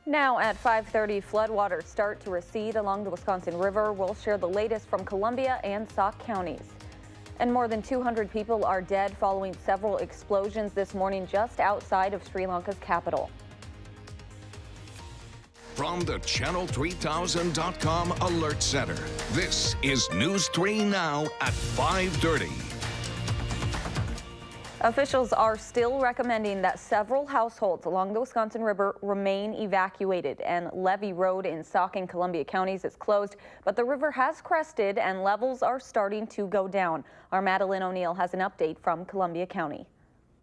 Now at 5:30, floodwaters start to recede along the Wisconsin River. We'll share the latest from Columbia and Sauk counties. And more than 200 people are dead following several explosions this morning just outside of Sri Lanka's capital. From the Channel3000.com Alert Center, this is News 3 Now at 5:30. Officials are still recommending that several households along the Wisconsin River remain evacuated, and Levy Road in Sauk and Columbia counties is closed, but the river has crested and levels are starting to go down. Our Madeline O'Neill has an update from Columbia County.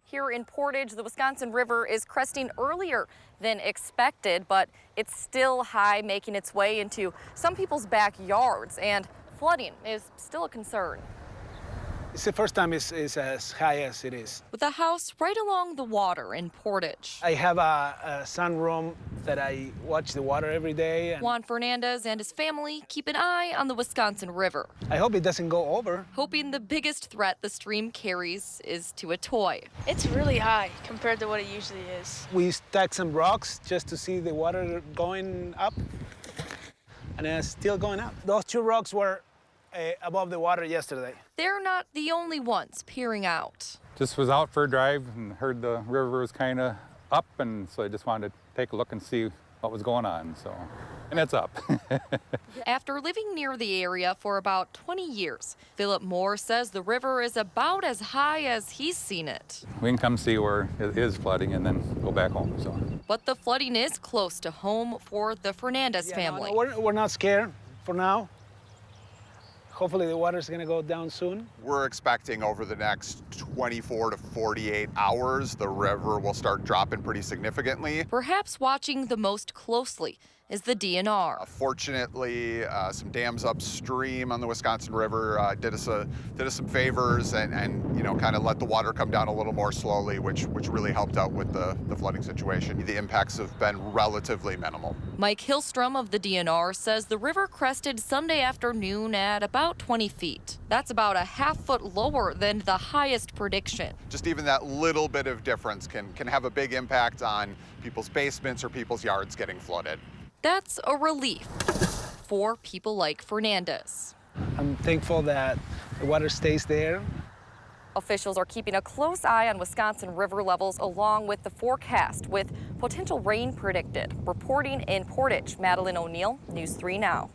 Here in Portage, the Wisconsin River is cresting earlier than expected, but it's still high, making its way into some people's backyards, and flooding is still a concern. It's the first time it's as high as it is. With a house right along the water in Portage. I have a sunroom that I watch the water every day. Juan Fernandez and his family keep an eye on the Wisconsin River. I hope it doesn't go over. Hoping the biggest threat the stream carries is to a toy. It's really high compared to what it usually is. We stacked some rocks just to see the water going up, and it's still going up. Those two rocks were above the water yesterday. They're not the only ones peering out. Just was out for a drive and heard the river was kind of up, and so I just wanted to take a look and see what was going on. And it's up. After living near the area for about 20 years, Philip Moore says the river is about as high as he's seen it. We can come see where it is flooding and then go back home. But the flooding is close to home for the Fernandez family. No, we're not scared for now. Hopefully the water's going to go down soon. We're expecting over the next 24 to 48 hours, the river will start dropping pretty significantly. Perhaps watching the most closely is the DNR. Fortunately, some dams upstream on the Wisconsin River did us some favors and you know, kind of let the water come down a little more slowly, which really helped out with the flooding situation. The impacts have been relatively minimal. Mike Hillstrom of the DNR says the river crested Sunday afternoon at about 20 feet. That's about a half-foot lower than the highest prediction. Just even that little bit of difference can have a big impact on people's basements or people's yards getting flooded. That's a relief for people like Fernandez. I'm thankful that the water stays there. Officials are keeping a close eye on Wisconsin River levels along with the forecast, with potential rain predicted. Reporting in Portage, Madeline O'Neill, News 3 Now.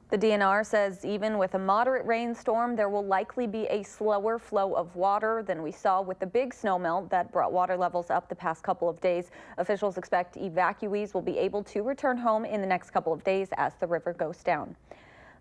The DNR says even with a moderate rainstorm, there will likely be a slower flow of water than we saw with the big snowmelt that brought water levels up the past couple of days. Officials expect evacuees will be able to return home in the next couple of days as the river goes down.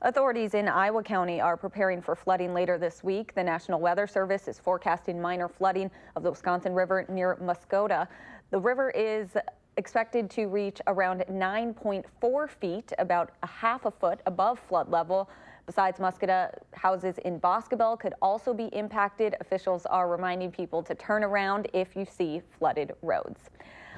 Authorities in Iowa County are preparing for flooding later this week. The National Weather Service is forecasting minor flooding of the Wisconsin River near Muskota. The river is expected to reach around 9.4 feet, about a half a foot above flood level. Besides Muskota, houses in Boscobel could also be impacted. Officials are reminding people to turn around if you see flooded roads.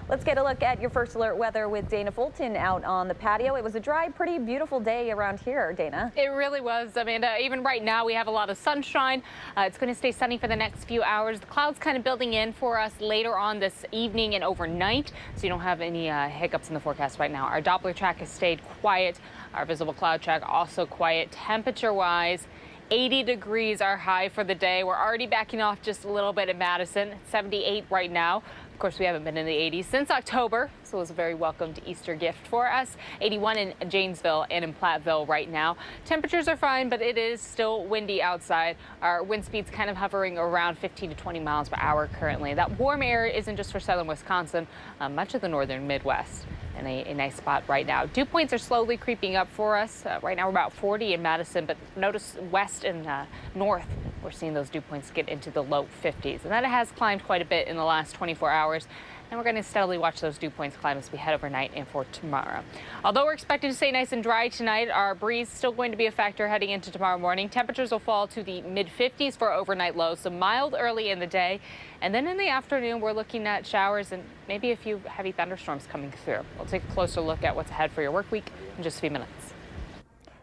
Let's get a look at your first alert weather with Dana Fulton out on the patio. It was a dry, pretty beautiful day around here, Dana. It really was, Amanda. Even right now, we have a lot of sunshine. It's going to stay sunny for the next few hours. The clouds kind of building in for us later on this evening and overnight, so you don't have any hiccups in the forecast right now. Our Doppler track has stayed quiet. Our visible cloud track also quiet. Temperature-wise, 80 degrees are high for the day. We're already backing off just a little bit in Madison, 78 right now. Of course, we haven't been in the 80s since October, so it was a very welcomed Easter gift for us. 81 in Janesville and in Platteville right now. Temperatures are fine, but it is still windy outside. Our wind speed's kind of hovering around 15 to 20 miles per hour currently. That warm air isn't just for southern Wisconsin, much of the northern Midwest. In a nice spot right now. Dew points are slowly creeping up for us. Right now we're about 40 in Madison, but notice west and north, we're seeing those dew points get into the low 50s. And that has climbed quite a bit in the last 24 hours. And we're going to steadily watch those dew points climb as we head overnight and for tomorrow. Although we're expected to stay nice and dry tonight, our breeze is still going to be a factor heading into tomorrow morning. Temperatures will fall to the mid-50s for overnight lows, so mild early in the day. And then in the afternoon, we're looking at showers and maybe a few heavy thunderstorms coming through. We'll take a closer look at what's ahead for your work week in just a few minutes.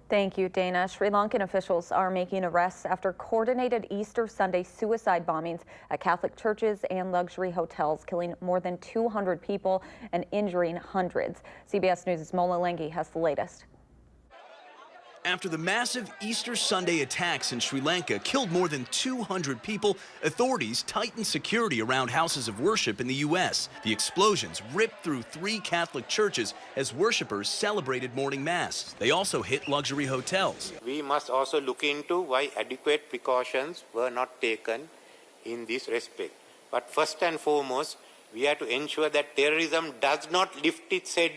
Thank you, Dana. Sri Lankan officials are making arrests after coordinated Easter Sunday suicide bombings at Catholic churches and luxury hotels, killing more than 200 people and injuring hundreds. CBS News' Mola Lenghi has the latest. After the massive Easter Sunday attacks in Sri Lanka killed more than 200 people, authorities tightened security around houses of worship in the U.S. The explosions ripped through 3 Catholic churches as worshippers celebrated morning mass. They also hit luxury hotels. We must also look into why adequate precautions were not taken in this respect. But first and foremost, we have to ensure that terrorism does not lift its head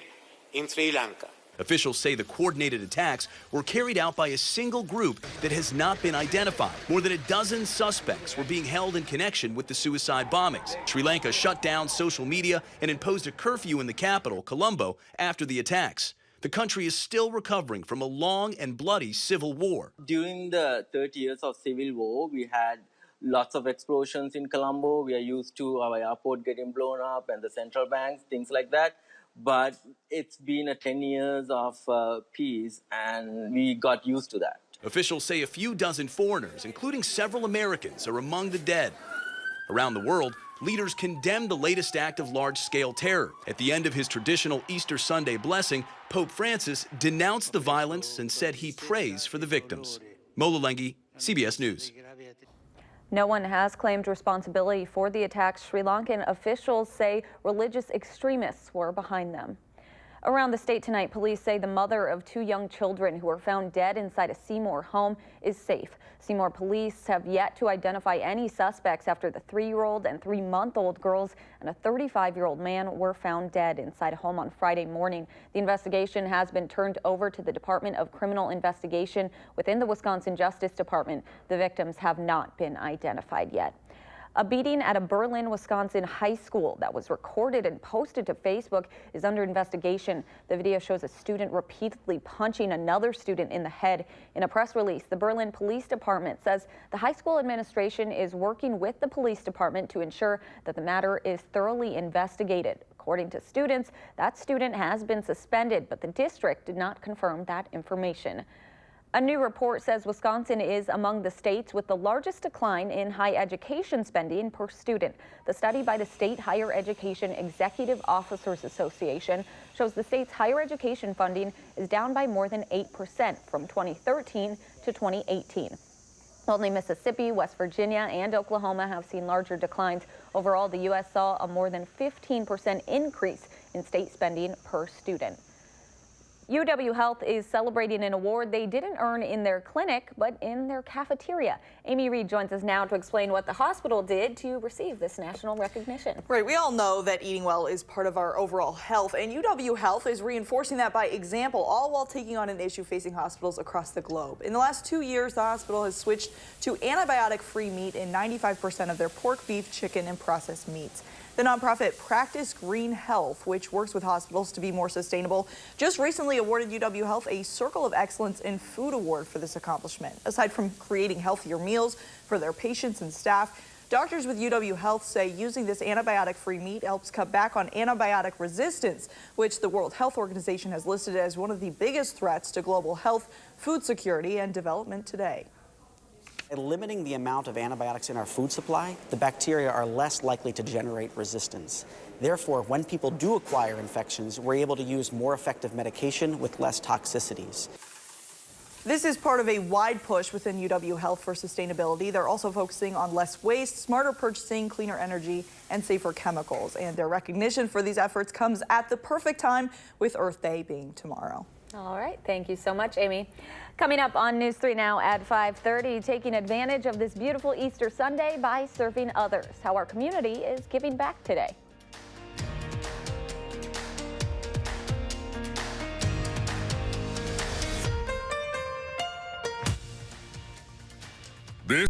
in Sri Lanka. Officials say the coordinated attacks were carried out by a single group that has not been identified. More than a dozen suspects were being held in connection with the suicide bombings. Sri Lanka shut down social media and imposed a curfew in the capital, Colombo, after the attacks. The country is still recovering from a long and bloody civil war. During the 30 years of civil war, we had lots of explosions in Colombo. We are used to our airport getting blown up and the central banks, things like that. But it's been 10 years of peace, and we got used to that. Officials say a few dozen foreigners, including several Americans, are among the dead. Around the world, leaders condemned the latest act of large-scale terror. At the end of his traditional Easter Sunday blessing, Pope Francis denounced the violence and said he prays for the victims. Mola Lenghi, CBS News. No one has claimed responsibility for the attacks. Sri Lankan officials say religious extremists were behind them. Around the state tonight, police say the mother of 2 young children who were found dead inside a Seymour home is safe. Seymour police have yet to identify any suspects after the 3-year-old and 3-month-old girls and a 35-year-old man were found dead inside a home on Friday morning. The investigation has been turned over to the Department of Criminal Investigation within the Wisconsin Justice Department. The victims have not been identified yet. A beating at a Berlin, Wisconsin high school that was recorded and posted to Facebook is under investigation. The video shows a student repeatedly punching another student in the head. In a press release, the Berlin Police Department says the high school administration is working with the police department to ensure that the matter is thoroughly investigated. According to students, that student has been suspended, but the district did not confirm that information. A new report says Wisconsin is among the states with the largest decline in higher education spending per student. The study by the State Higher Education Executive Officers Association shows the state's higher education funding is down by more than 8% from 2013 to 2018. Only Mississippi, West Virginia, and Oklahoma have seen larger declines. Overall, the U.S. saw a more than 15% increase in state spending per student. UW Health is celebrating an award they didn't earn in their clinic, but in their cafeteria. Amy Reed joins us now to explain what the hospital did to receive this national recognition. Right, we all know that eating well is part of our overall health, and UW Health is reinforcing that by example, all while taking on an issue facing hospitals across the globe. In the last 2 years, the hospital has switched to antibiotic-free meat in 95% of their pork, beef, chicken, and processed meats. The nonprofit Practice Green Health, which works with hospitals to be more sustainable, just recently awarded UW Health a Circle of Excellence in Food Award for this accomplishment. Aside from creating healthier meals for their patients and staff, doctors with UW Health say using this antibiotic-free meat helps cut back on antibiotic resistance, which the World Health Organization has listed as one of the biggest threats to global health, food security, and development today. By limiting the amount of antibiotics in our food supply, the bacteria are less likely to generate resistance. Therefore, when people do acquire infections, we're able to use more effective medication with less toxicities. This is part of a wide push within UW Health for sustainability. They're also focusing on less waste, smarter purchasing, cleaner energy, and safer chemicals. And their recognition for these efforts comes at the perfect time, with Earth Day being tomorrow. All right. Thank you so much, Amy. Coming up on News 3 Now at 5:30, taking advantage of this beautiful Easter Sunday by serving others. How our community is giving back today. This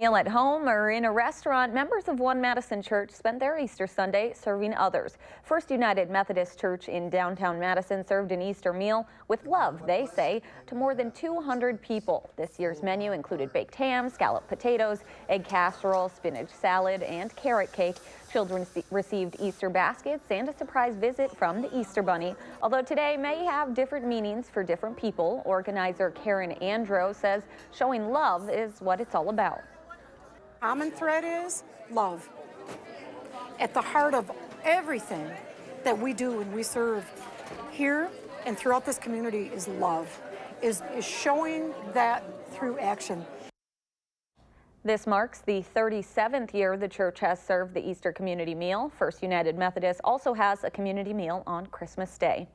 Meal at home or in a restaurant, members of One Madison Church spent their Easter Sunday serving others. First United Methodist Church in downtown Madison served an Easter meal with love, they say, to more than 200 people. This year's menu included baked ham, scalloped potatoes, egg casserole, spinach salad, and carrot cake. Children received Easter baskets and a surprise visit from the Easter Bunny. Although today may have different meanings for different people, organizer Karen Andro says showing love is what it's all about. Common thread is love. At the heart of everything that we do and we serve here and throughout this community is love, is showing that through action. This marks the 37th year the church has served the Easter community meal. First United Methodist also has a community meal on Christmas Day.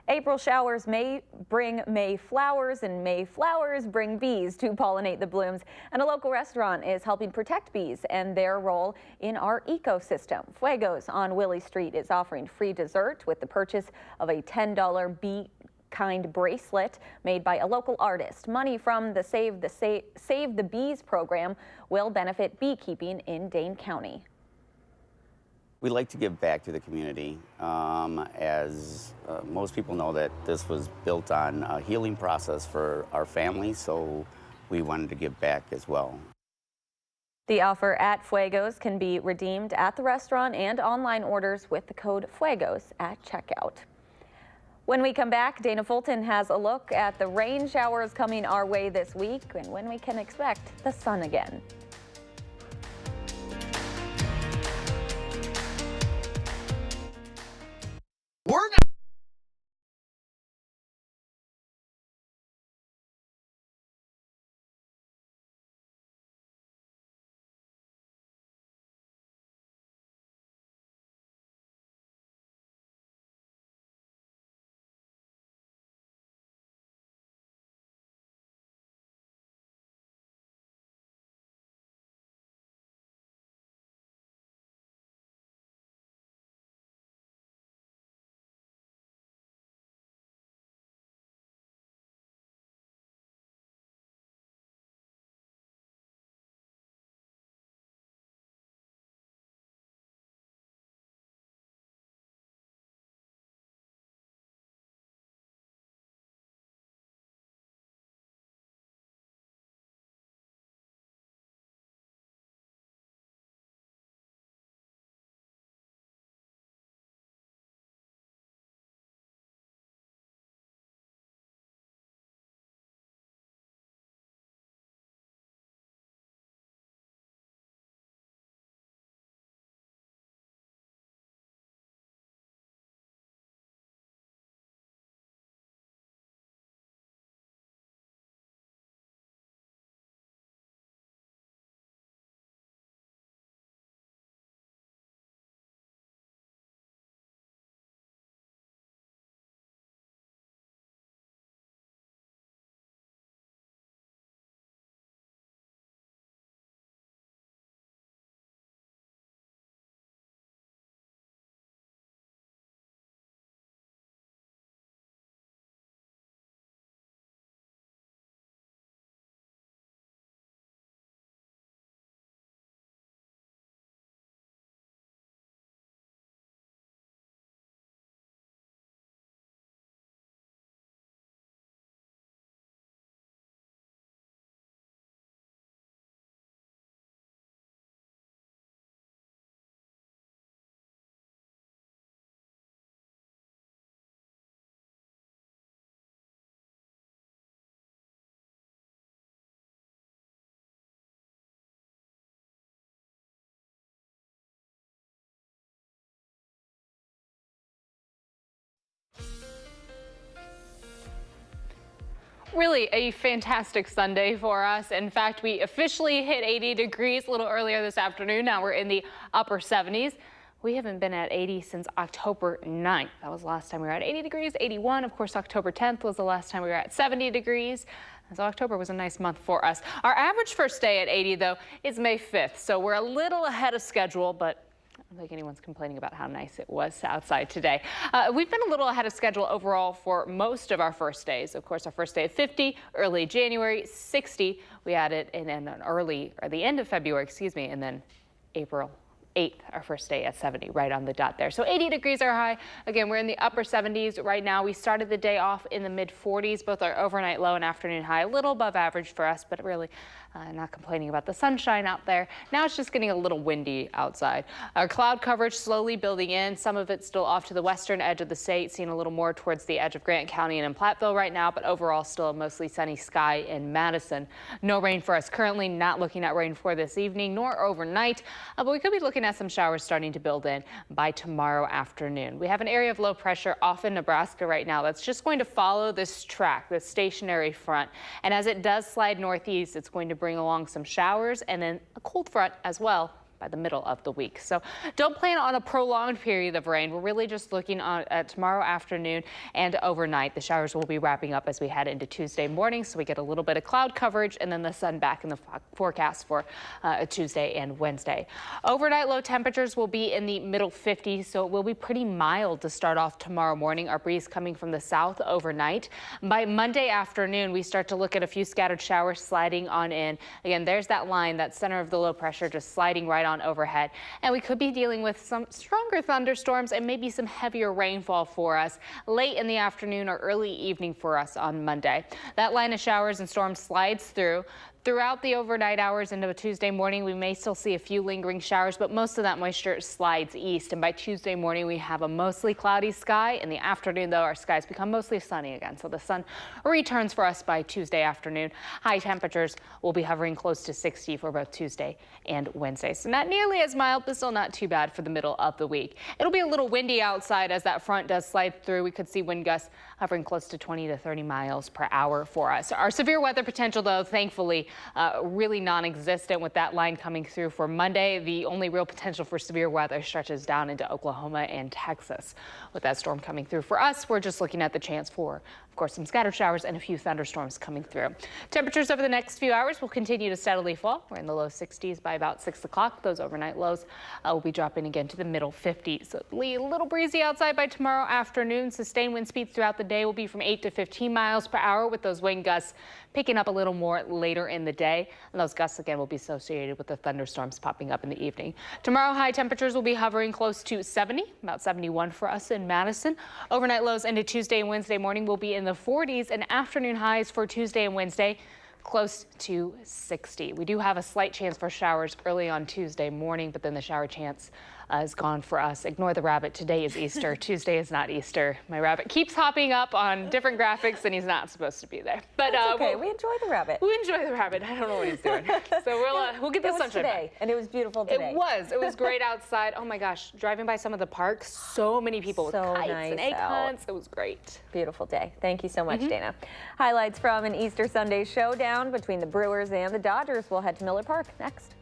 April showers may bring May flowers, and May flowers bring bees to pollinate the blooms. And a local restaurant is helping protect bees and their role in our ecosystem. Fuegos on Willie Street is offering free dessert with the purchase of a $10 bee kind bracelet made by a local artist. Money from the Save the Bees program will benefit beekeeping in Dane County. We like to give back to the community, as most people know that this was built on a healing process for our family, so we wanted to give back as well. The offer at Fuegos can be redeemed at the restaurant and online orders with the code Fuegos at checkout. When we come back, Dana Fulton has a look at the rain showers coming our way this week and when we can expect the sun again. Really a fantastic Sunday for us. In fact, we officially hit 80 degrees a little earlier this afternoon. Now we're in the upper 70s. We haven't been at 80 since October 9th. That was the last time we were at 80 degrees, 81. Of course, October 10th was the last time we were at 70 degrees. So October was a nice month for us. Our average first day at 80, though, is May 5th. So we're a little ahead of schedule, but don't think anyone's complaining about how nice it was outside today. We've been a little ahead of schedule overall for most of our first days. Of course, our first day of 50, early January, 60. We had it in an early, or the end of February, excuse me, and then April 8th, our first day at 70, right on the dot there. So 80 degrees our high. Again, we're in the upper 70s right now. We started the day off in the mid 40s, both our overnight low and afternoon high, a little above average for us, but really not complaining about the sunshine out there. Now it's just getting a little windy outside. Our cloud coverage slowly building in. Some of it still off to the western edge of the state, seeing a little more towards the edge of Grant County and in Platteville right now, but overall still a mostly sunny sky in Madison. No rain for us currently, not looking at rain for this evening nor overnight, but we could be looking at some showers starting to build in by tomorrow afternoon. We have an area of low pressure off in Nebraska right now that's just going to follow this track, this stationary front. And as it does slide northeast, it's going to bring along some showers and then a cold front as well by the middle of the week. So don't plan on a prolonged period of rain. We're really just looking at tomorrow afternoon and overnight. The showers will be wrapping up as we head into Tuesday morning, so we get a little bit of cloud coverage and then the sun back in the forecast for Tuesday and Wednesday. Overnight low temperatures will be in the middle 50s, so it will be pretty mild to start off tomorrow morning. Our breeze coming from the south overnight. By Monday afternoon, we start to look at a few scattered showers sliding on in. Again, there's that line, that center of the low pressure just sliding right on overhead, and we could be dealing with some stronger thunderstorms and maybe some heavier rainfall for us late in the afternoon or early evening for us on Monday. That line of showers and storms slides through. Throughout the overnight hours into a Tuesday morning, we may still see a few lingering showers, but most of that moisture slides east. And by Tuesday morning, we have a mostly cloudy sky. In the afternoon, though, our skies become mostly sunny again. So the sun returns for us by Tuesday afternoon. High temperatures will be hovering close to 60 for both Tuesday and Wednesday. So not nearly as mild, but still not too bad for the middle of the week. It'll be a little windy outside as that front does slide through. We could see wind gusts hovering close to 20 to 30 miles per hour for us. Our severe weather potential, though, thankfully, really non-existent with that line coming through for Monday. The only real potential for severe weather stretches down into Oklahoma and Texas. With that storm coming through for us, we're just looking at the chance for, of course, some scattered showers and a few thunderstorms coming through. Temperatures over the next few hours will continue to steadily fall. We're in the low 60s by about 6 o'clock. Those overnight lows will be dropping again to the middle 50s. So a little breezy outside by tomorrow afternoon. Sustained wind speeds throughout the day will be from 8 to 15 miles per hour, with those wind gusts picking up a little more later in the day. And those gusts again will be associated with the thunderstorms popping up in the evening. Tomorrow, high temperatures will be hovering close to 70, about 71 for us in Madison. Overnight lows into Tuesday and Wednesday morning will be in the 40s, and afternoon highs for Tuesday and Wednesday close to 60. We do have a slight chance for showers early on Tuesday morning, but then the shower chance is gone for us. Ignore the rabbit. Today is Easter. Tuesday is not Easter. My rabbit keeps hopping up on different graphics, and he's not supposed to be there. But that's okay. We enjoy the rabbit. We enjoy the rabbit. I don't know what he's doing. So we'll get the sunshine today, back. And it was beautiful today. It was great outside. Oh my gosh, driving by some of the parks, so many people with kites and egg hunts. It was great. Beautiful day. Thank you so much, Dana. Highlights from an Easter Sunday showdown between the Brewers and the Dodgers. We'll head to Miller Park next.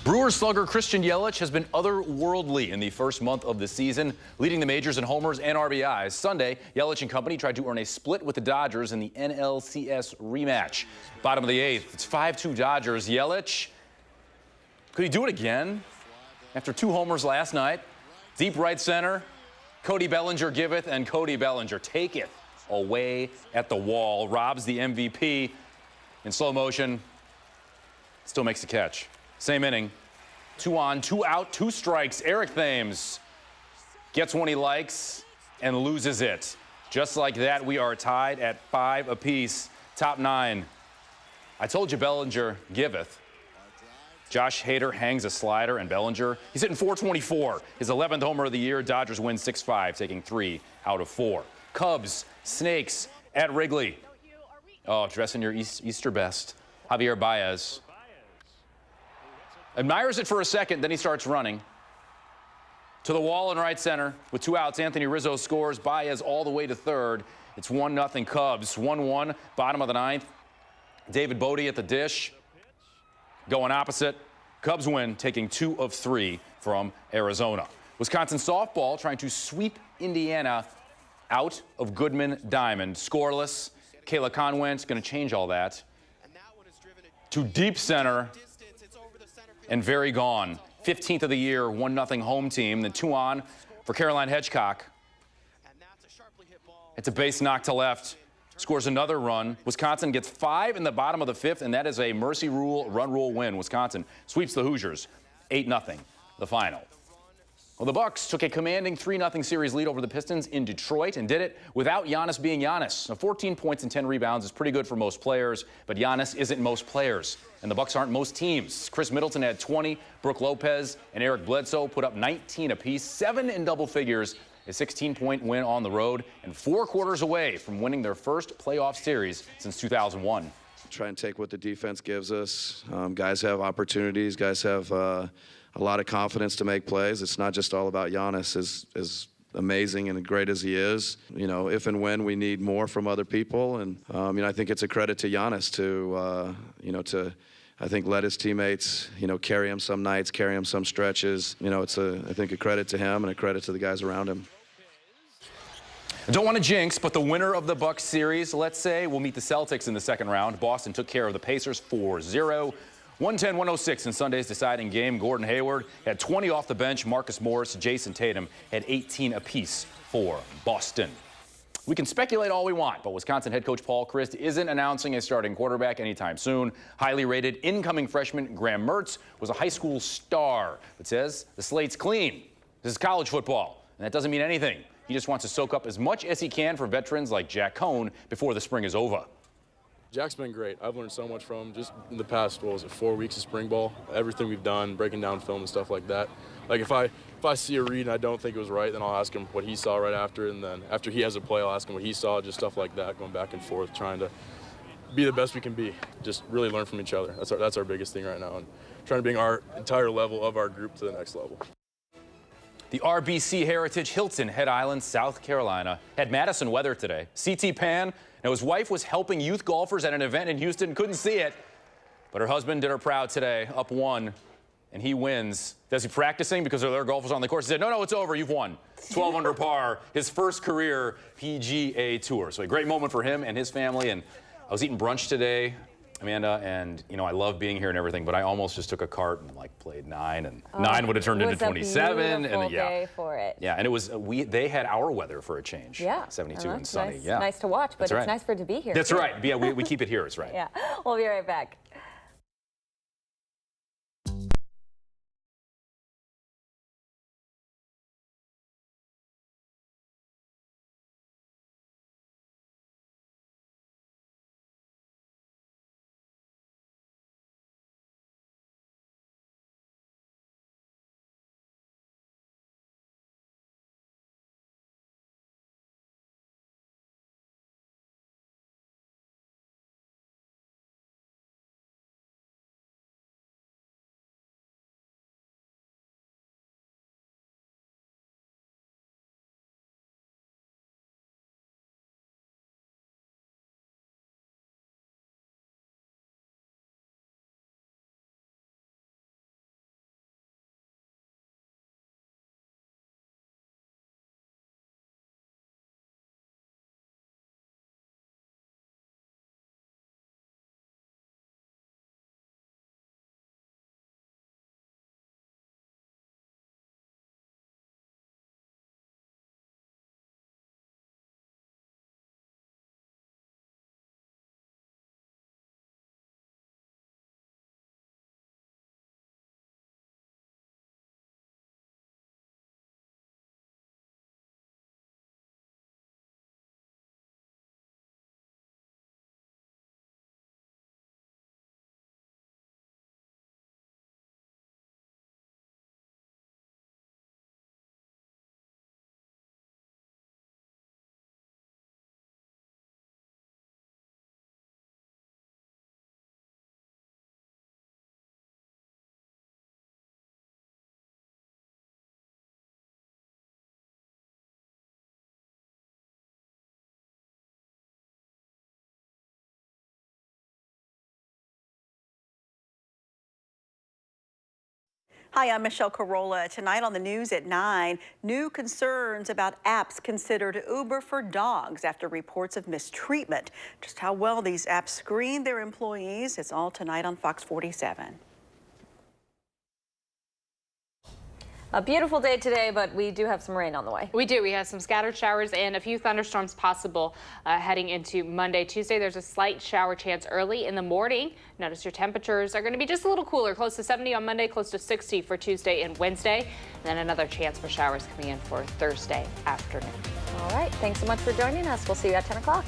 Brewers slugger Christian Yelich has been otherworldly in the first month of the season, leading the majors in homers and RBIs. Sunday, Yelich and company tried to earn a split with the Dodgers in the NLCS rematch. Bottom of the eighth, it's 5-2 Dodgers. Yelich, could he do it again? After 2 homers last night, deep right center, Cody Bellinger giveth, and Cody Bellinger taketh away at the wall, robs the MVP in slow motion, still makes the catch. Same inning, 2 on, 2 out, 2 strikes. Eric Thames gets one he likes and loses it. Just like that, we are tied at 5 apiece. Top 9. I told you Bellinger giveth. Josh Hader hangs a slider, and Bellinger, he's hitting .424. His 11th homer of the year. Dodgers win 6-5, taking 3 out of 4. Cubs, Snakes at Wrigley. Oh, dressing your Easter best. Javier Baez admires it for a second, then he starts running to the wall in right center with 2 outs. Anthony Rizzo scores. Baez all the way to third. It's 1-0 Cubs. 1-1, bottom of the 9th. David Bodie at the dish, going opposite. Cubs win, taking 2 of 3 from Arizona. Wisconsin softball trying to sweep Indiana out of Goodman Diamond. Scoreless. Kayla Conwent's going to change all that to deep center. And very gone. 15th of the year, 1-0 home team. Then 2 on for Caroline Hedgecock. It's a base knock to left. Scores another run. Wisconsin gets 5 in the bottom of the 5th, and that is a mercy rule, run rule win. Wisconsin sweeps the Hoosiers 8-0, the final. Well, the Bucks took a commanding 3-0 series lead over the Pistons in Detroit and did it without Giannis being Giannis. Now, 14 points and 10 rebounds is pretty good for most players, but Giannis isn't most players, and the Bucks aren't most teams. Chris Middleton had 20, Brooke Lopez and Eric Bledsoe put up 19 apiece, 7 in double figures, a 16-point win on the road, and 4 quarters away from winning their first playoff series since 2001. Try and take what the defense gives us. Guys have opportunities. Guys have a lot of confidence to make plays. It's not just all about Giannis, as amazing and great as he is. You know, if and when we need more from other people, and I think it's a credit to Giannis to I think let his teammates carry him some nights, carry him some stretches. It's I think a credit to him and a credit to the guys around him. I don't want to jinx, but the winner of the Bucks series, let's say, will meet the Celtics in the second round. Boston took care of the Pacers 4-0. 110-106 in Sunday's deciding game. Gordon Hayward had 20 off the bench. Marcus Morris, Jason Tatum had 18 apiece for Boston. We can speculate all we want, but Wisconsin head coach Paul Chryst isn't announcing a starting quarterback anytime soon. Highly rated incoming freshman Graham Mertz was a high school star, but says the slate's clean. This is college football, and that doesn't mean anything. He just wants to soak up as much as he can for veterans like Jack Cohn before the spring is over. Jack's been great. I've learned so much from him just in the past, 4 weeks of spring ball, everything we've done, breaking down film and stuff like that. Like if I see a read and I don't think it was right, then I'll ask him what he saw right after, and then after he has a play, I'll ask him what he saw, just stuff like that, going back and forth, trying to be the best we can be. Just really learn from each other. That's our biggest thing right now, and trying to bring our entire level of our group to the next level. The RBC Heritage Hilton, Head Island, South Carolina, had Madison weather today. CT Pan. Now, his wife was helping youth golfers at an event in Houston, couldn't see it, but her husband did her proud today, up 1, and he wins. Is he practicing because there are golfers on the course? He said, no, it's over, you've won. 12 under par, his first career PGA Tour. So a great moment for him and his family, and I was eating brunch today, Amanda, and I love being here and everything, but I almost just took a cart and played 9, and 9 would have turned into 27, and day for it. Yeah, and it was they had our weather for a change. Yeah, 72 and nice, sunny. Yeah, nice to watch, but it's nice for it to be here. That's right. Yeah, we keep it here. It's right. Yeah, we'll be right back. Hi, I'm Michelle Carolla. Tonight on the news at 9, new concerns about apps considered Uber for dogs after reports of mistreatment. Just how well these apps screen their employees, it's all tonight on Fox 47. A beautiful day today, but we do have some rain on the way. We do. We have some scattered showers and a few thunderstorms possible heading into Monday. Tuesday, there's a slight shower chance early in the morning. Notice your temperatures are going to be just a little cooler, close to 70 on Monday, close to 60 for Tuesday and Wednesday. And then another chance for showers coming in for Thursday afternoon. All right. Thanks so much for joining us. We'll see you at 10 o'clock.